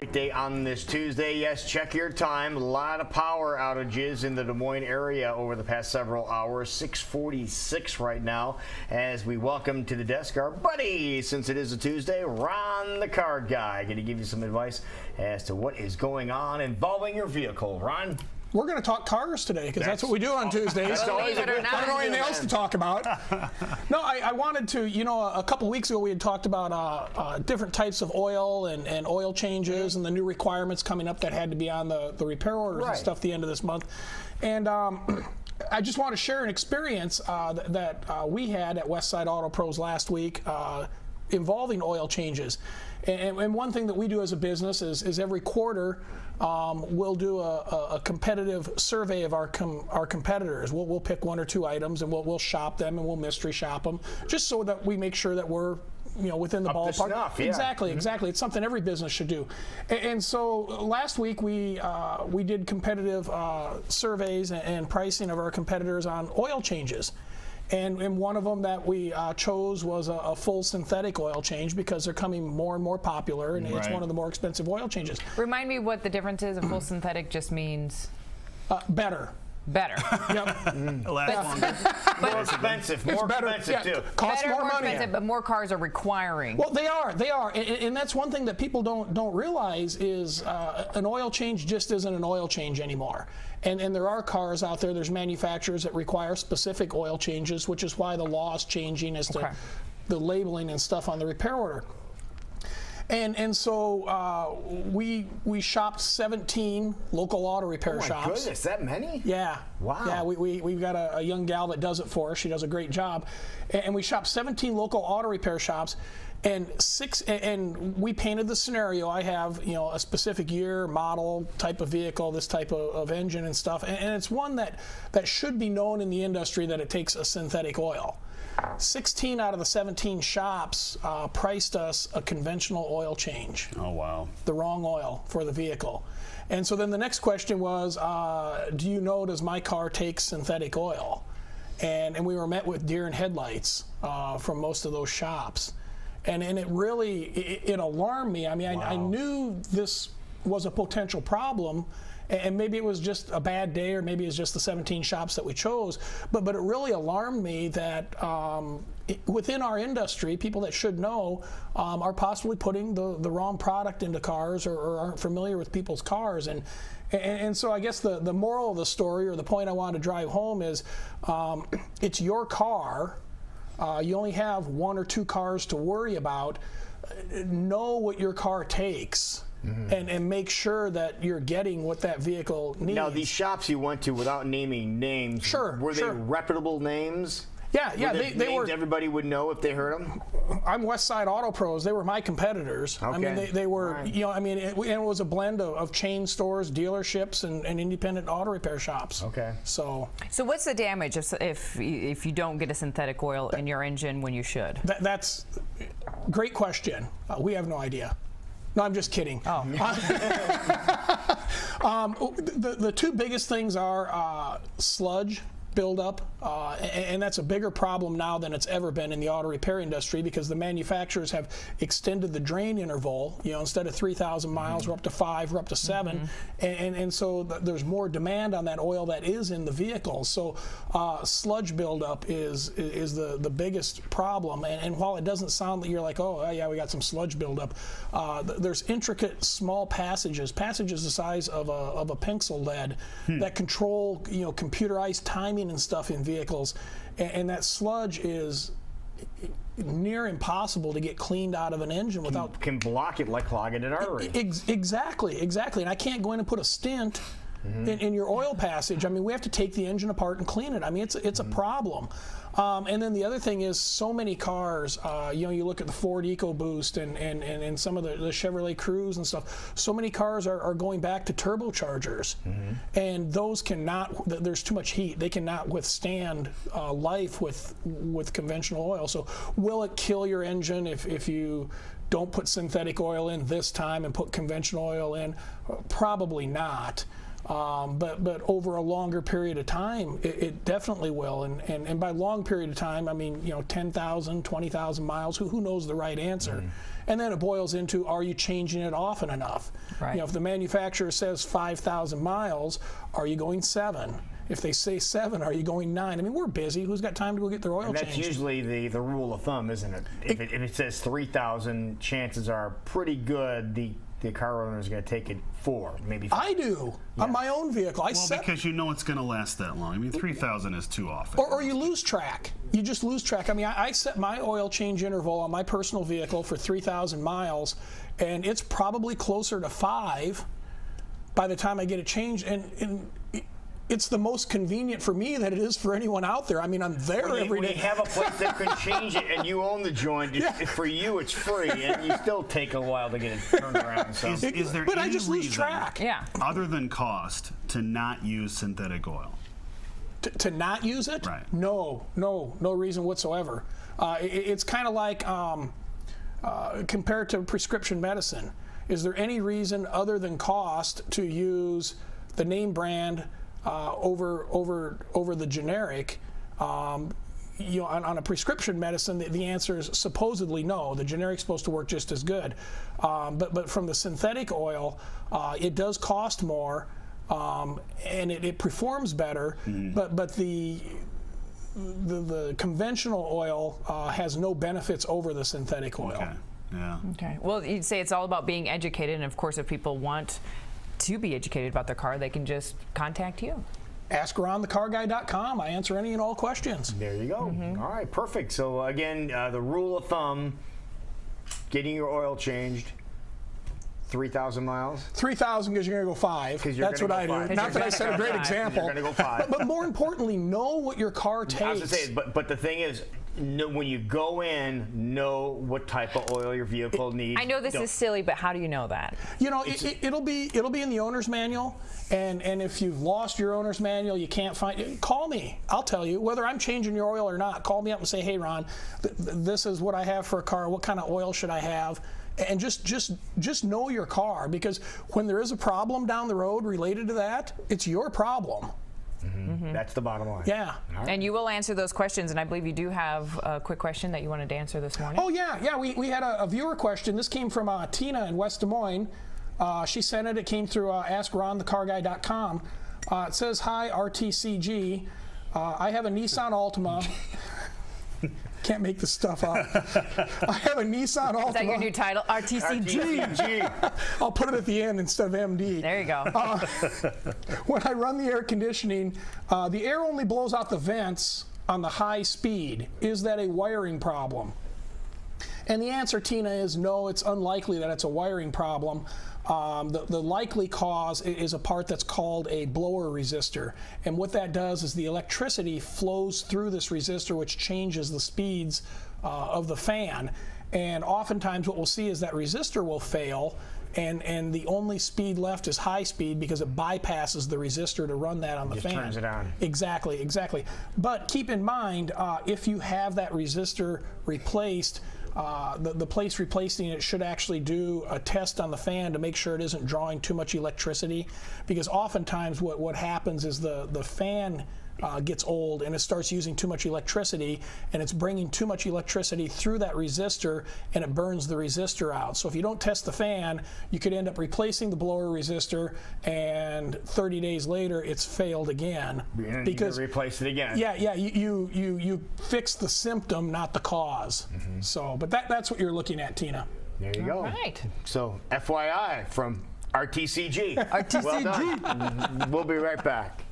Day on this Tuesday. Yes, check your time. A lot of power outages in the Des Moines area over the past several hours. 6:46 right now as we welcome to the desk our buddy, since it is a Tuesday, Ron the Car Guy. Going to give you some advice as to what is going on involving your vehicle. Ron? We're going to talk cars today because that's what we do on Tuesdays. Believe it or not. I don't know anything else to talk about. No, I wanted to, a couple weeks ago we had talked about different types of oil and oil changes and the new requirements coming up that had to be on the repair orders and stuff the end of this month. And I just want to share an experience that we had at Westside Auto Pros last week involving oil changes. And one thing that we do as a business is every quarter we'll do a competitive survey of our competitors. We'll pick one or two items and we'll shop them and we'll mystery shop them, just so that we make sure that we're within the ballpark. Snuff, yeah. Exactly. It's something every business should do. And so last week we did competitive surveys and pricing of our competitors on oil changes. And one of them that we chose was a full synthetic oil change because they're coming more and more popular, and it's one of the more expensive oil changes. Remind me what the difference is. A full synthetic just means better. Better. Yep. More expensive. More expensive too. Costs better, more money. Expensive, but more cars are requiring. Well, they are, and that's one thing that people don't realize is an oil change just isn't an oil change anymore. And there are cars out there. There's manufacturers that require specific oil changes, which is why the law is changing as to the labeling and stuff on the repair order. And so we shopped 17 local auto repair shops. Oh my goodness, that many? Yeah. Wow. Yeah, we've got a young gal that does it for us. She does a great job. And we shopped 17 local auto repair shops, and we painted the scenario. I have a specific year, model, type of vehicle, this type of engine and stuff. And it's one that should be known in the industry that it takes a synthetic oil. 16 out of the 17 shops priced us a conventional oil change. Oh, wow. The wrong oil for the vehicle. And so then the next question was, does my car take synthetic oil? And we were met with deer in headlights from most of those shops. And it really, it alarmed me. I mean, I knew this was a potential problem, and maybe it was just a bad day, or maybe it's just the 17 shops that we chose. But it really alarmed me that within our industry, people that should know are possibly putting the wrong product into cars, or aren't familiar with people's cars. And so I guess the moral of the story, or the point I want to drive home, is it's your car. You only have one or two cars to worry about. Know what your car takes. And make sure that you're getting what that vehicle needs. Now, these shops you went to, without naming names, were they reputable names? Yeah, they were. Everybody would know if they heard them. I'm Westside Auto Pros. They were my competitors. Okay. I mean, they were. It was a blend of chain stores, dealerships, and independent auto repair shops. Okay. So what's the damage if you don't get a synthetic oil in your engine when you should? That's a great question. We have no idea. No, I'm just kidding. Oh. The two biggest things are sludge buildup, and that's a bigger problem now than it's ever been in the auto repair industry, because the manufacturers have extended the drain interval. Instead of 3,000 miles, we're up to 5, we're up to 7, and so there's more demand on that oil that is in the vehicle. So sludge buildup is the biggest problem. And while it doesn't sound that you're like, oh yeah, we got some sludge buildup, there's intricate small passages the size of a pencil lead that control computerized timing and stuff in vehicles, and that sludge is near impossible to get cleaned out of an engine without can block it like clogging an artery. Exactly, and I can't go in and put a stint in your oil passage. I mean, we have to take the engine apart and clean it. I mean, it's a problem. And then the other thing is, so many cars, you look at the Ford EcoBoost and some of the Chevrolet Cruze and stuff, so many cars are going back to turbochargers. And those there's too much heat. They cannot withstand life with conventional oil. So will it kill your engine if you don't put synthetic oil in this time and put conventional oil in? Probably not. But over a longer period of time, it definitely will. And by long period of time, I mean, 10,000, 20,000 miles. Who knows the right answer? And then it boils into, are you changing it often enough? Right. If the manufacturer says 5,000 miles, are you going 7? If they say 7, are you going 9? I mean, we're busy. Who's got time to go get their oil changed? That's usually the rule of thumb, isn't it? If it says 3,000, chances are pretty good the car owner is going to take it 4, maybe 5. I do on my own vehicle. Because you know it's going to last that long. I mean, 3,000 is too often. Or you lose track. You just lose track. I mean, I set my oil change interval on my personal vehicle for 3,000 miles, and it's probably closer to 5 by the time I get it changed. And it's the most convenient for me that it is for anyone out there. I mean, I'm there every day. When you have a place that can change it and you own the joint, for you it's free, and you still take a while to get it turned around. So. Is there but any I just lose reason, track. Yeah. other than cost, to not use synthetic oil? To not use it? Right. No reason whatsoever. It's kind of like compared to prescription medicine. Is there any reason other than cost to use the name brand over the generic? On a prescription medicine, the answer is supposedly no. The generic's supposed to work just as good. But from the synthetic oil, it does cost more, and it performs better. But the conventional oil has no benefits over the synthetic oil. Okay. Yeah. Okay. Well, you'd say it's all about being educated, and of course, if people want to be educated about their car, they can just contact you. AskAroundTheCarGuy.com. I answer any and all questions. There you go. All right, perfect. So again, the rule of thumb: getting your oil changed, 3,000 miles. 3,000 because you're going to go 5. That's what I do. 5. Not that I set a great example. You're going to go 5. But more importantly, know what your car takes. I was going to say, but the thing is, when you go in, know what type of oil your vehicle needs. I know this is silly, but how do you know that? It'll be in the owner's manual, and if you've lost your owner's manual, you can't find it, call me. I'll tell you whether I'm changing your oil or not. Call me up and say, hey, Ron, this is what I have for a car. What kind of oil should I have? And just know your car, because when there is a problem down the road related to that, it's your problem. That's the bottom line. Yeah. Right. And you will answer those questions, and I believe you do have a quick question that you wanted to answer this morning. Oh, yeah. We had a viewer question. This came from Tina in West Des Moines. She sent it. It came through AskRonTheCarGuy.com. It says, hi, RTCG. I have a Nissan Altima. Can't make this stuff up. I have a Nissan Altima. Is that your new title? RTCG. I'll put it at the end instead of MD. There you go. When I run the air conditioning, the air only blows out the vents on the high speed. Is that a wiring problem? And the answer, Tina, is no. It's unlikely that it's a wiring problem. The likely cause is a part that's called a blower resistor. And what that does is the electricity flows through this resistor, which changes the speeds of the fan. And oftentimes what we'll see is that resistor will fail, and the only speed left is high speed because it bypasses the resistor to run that on the fan. Just turns it on. Exactly. But keep in mind, if you have that resistor replaced, the place replacing it should actually do a test on the fan to make sure it isn't drawing too much electricity, because oftentimes what happens is the fan gets old and it starts using too much electricity, and it's bringing too much electricity through that resistor, and it burns the resistor out. So if you don't test the fan, you could end up replacing the blower resistor, and 30 days later it's failed again. Because you replace it again. Yeah. You fix the symptom, not the cause. So, but that's what you're looking at, Tina. There you go. All right. So, FYI from RTCG. RTCG. Well done. We'll be right back.